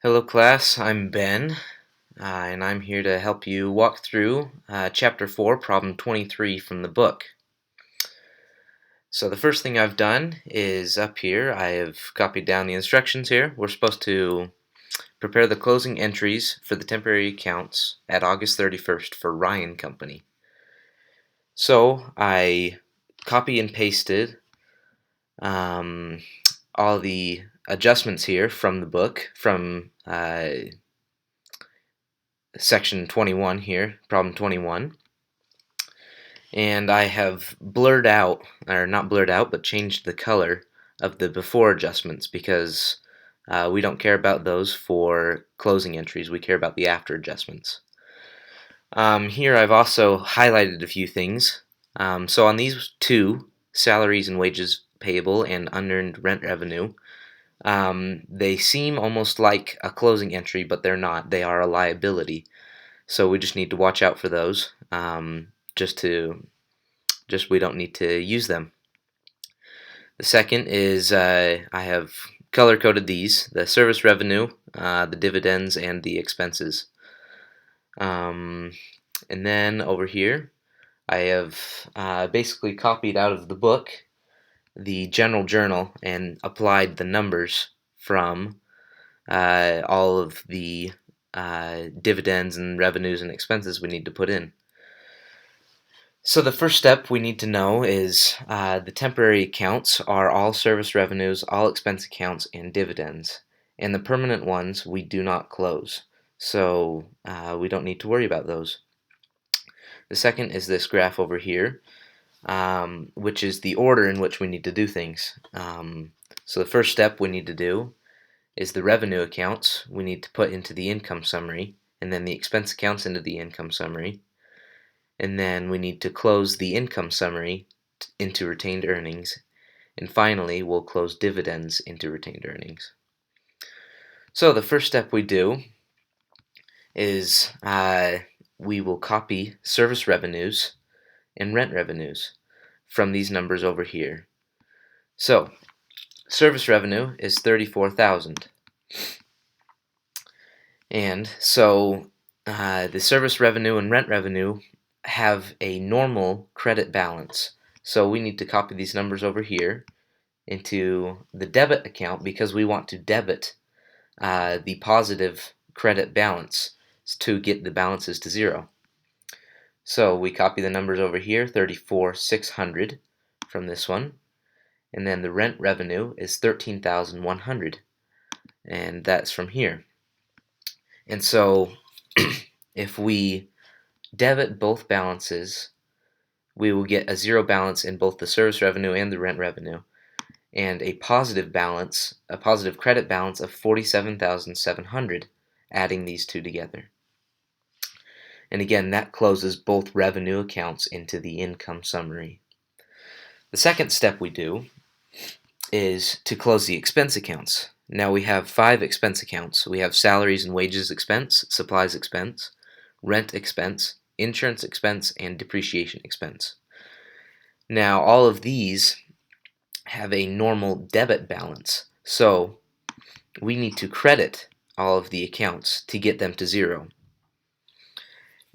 Hello class, I'm Ben, and I'm here to help you walk through Chapter 4, Problem 23 from the book. So the first thing I've done is up here, I have copied down the instructions here. We're supposed to prepare the closing entries for the temporary accounts at August 31st for Ryan Company. So I copy and pasted all the adjustments here from the book, from section 21 here, problem 21, and I have blurred out, or not blurred out, but changed the color of the before adjustments because we don't care about those for closing entries, we care about the after adjustments. Here I've also highlighted a few things. So on these two, salaries and wages payable and unearned rent revenue, they seem almost like a closing entry, but they're not. They are a liability. So we just need to watch out for those, just we don't need to use them. The second is I have color-coded these, the service revenue, the dividends, and the expenses. And then over here I have basically copied out of the book the general journal and applied the numbers from all of the dividends and revenues and expenses we need to put in. So the first step we need to know is the temporary accounts are all service revenues, all expense accounts, and dividends. And the permanent ones we do not close. So we don't need to worry about those. The second is this graph over here, which is the order in which we need to do things. So the first step we need to do is the revenue accounts we need to put into the income summary, and then the expense accounts into the income summary, and then we need to close the income summary into retained earnings, and finally we'll close dividends into retained earnings. So the first step we do is we will copy service revenues and rent revenues from these numbers over here. So service revenue is $34,000, and so the service revenue and rent revenue have a normal credit balance. So we need to copy these numbers over here into the debit account because we want to debit the positive credit balance to get the balances to zero. So we copy the numbers over here, $34,600 from this one, and then the rent revenue is $13,100, and that's from here. And so if we debit both balances, we will get a zero balance in both the service revenue and the rent revenue, and a positive balance, a positive credit balance of $47,700, adding these two together. And again, that closes both revenue accounts into the income summary. The second step we do is to close the expense accounts. Now we have 5 expense accounts. We have salaries and wages expense, supplies expense, rent expense, insurance expense, and depreciation expense. Now all of these have a normal debit balance, so we need to credit all of the accounts to get them to zero.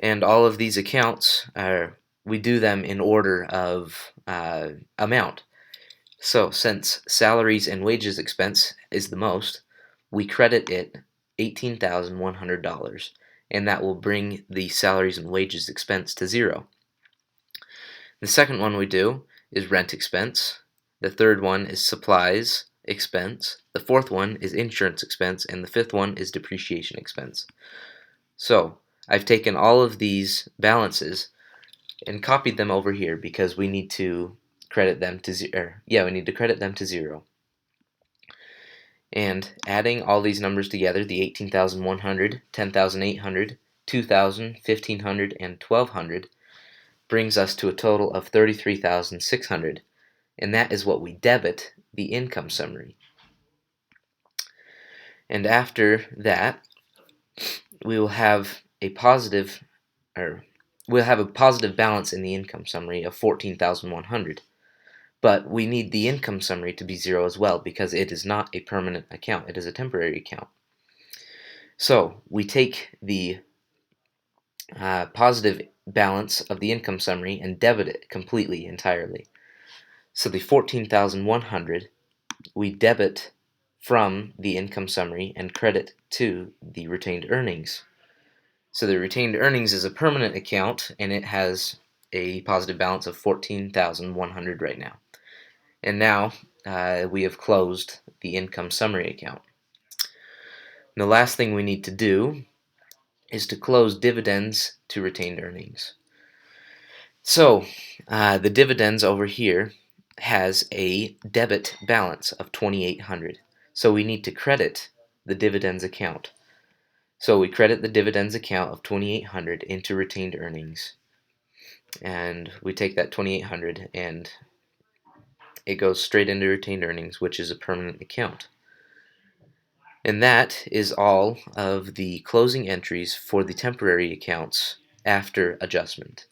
And all of these accounts we do them in order of amount. So since salaries and wages expense is the most, we credit it $18,100, and that will bring the salaries and wages expense to zero. The second one we do is rent expense. The third one is supplies expense. The fourth one is insurance expense, and the fifth one is depreciation expense. So I've taken all of these balances and copied them over here because we need to credit them to zero. And adding all these numbers together, the 18,100, 10,800, 2,000, 1,500, and 1,200, brings us to a total of 33,600, and that is what we debit the income summary. And after that, we will have a positive balance in the income summary of 14,100. But we need the income summary to be zero as well because it is not a permanent account, it is a temporary account. So we take the positive balance of the income summary and debit it completely, entirely. So the 14,100 we debit from the income summary and credit to the retained earnings. So the retained earnings is a permanent account, and it has a positive balance of 14,100 right now. And now we have closed the income summary account. And the last thing we need to do is to close dividends to retained earnings. So the dividends over here has a debit balance of 2,800. So we need to credit the dividends account. So we credit the dividends account of 2,800 into retained earnings. And we take that 2,800 and it goes straight into retained earnings, which is a permanent account. And that is all of the closing entries for the temporary accounts after adjustment.